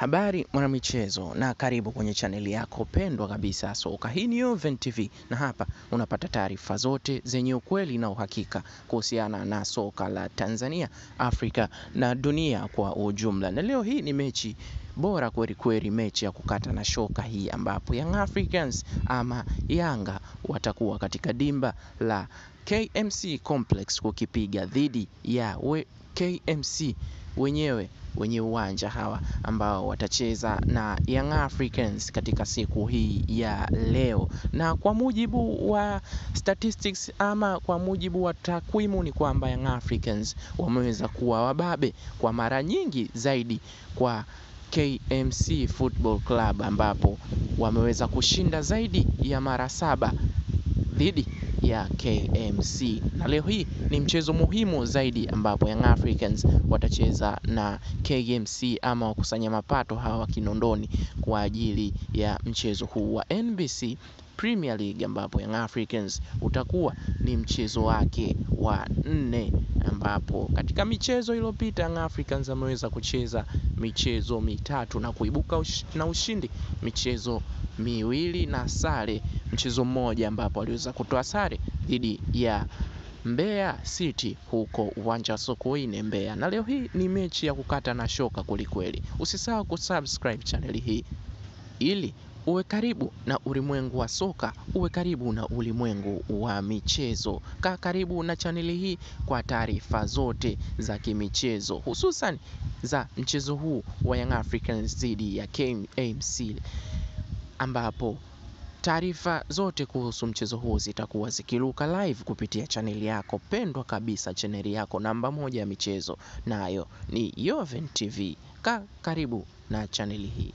Habari mwanamichezo na karibu kwenye chaneli yako pendwa kabisa soka. Hii ni Oven TV na hapa unapata taarifa zote zenye ukweli na uhakika kuhusiana na soka la Tanzania, Afrika na dunia kwa ujumla. Na leo hii ni mechi bora kweli, mechi ya kukata na shoka hii ambapo Young Africans ama Yanga watakuwa katika dimba la KMC Complex kukipiga dhidi ya KMC wenye uwanja hawa ambao watacheza na Young Africans katika siku hii ya leo. Na kwa mujibu wa statistics ama kwa mujibu wa takwimu ni kwamba Young Africans wameweza kuwa wababe kwa mara nyingi zaidi kwa KMC Football Club ambapo wameweza kushinda zaidi ya mara 7 dhidi ya KMC. Na leo hii ni mchezo muhimu zaidi ambapo Young Africans watacheza na KMC ama wakusanya mapato hawa Kinondoni kwa ajili ya mchezo huu wa NBC Premier League ambapo Young Africans utakuwa ni mchezo wake wa 4 ambapo katika michezo iliyopita Young Africans ameweza kucheza michezo 3 na kuibuka na ushindi michezo 2 na sare mchezo mmoja ambapo aliweza kutoa sare dhidi ya Mbeya City huko uwanja Sokoine Mbeya. Na leo hii ni mechi ya kukata na shoka kweli. Usisahau kusubscribe channel hii ili uwe karibu na ulimwengu wa soka, uwe karibu na ulimwengu wa michezo. Kaa karibu na channel hii kwa taarifa zote za kimichezo, hususan za mchezo huu wa Young Africans dhidi ya KMC ambapo taarifa zote kuhusu mchezo huu zitakuwa zikiruka live kupitia chaneli yako pendwa kabisa, chaneli yako namba 1 ya michezo, nayo ni Oven TV. Karibu na chaneli hii.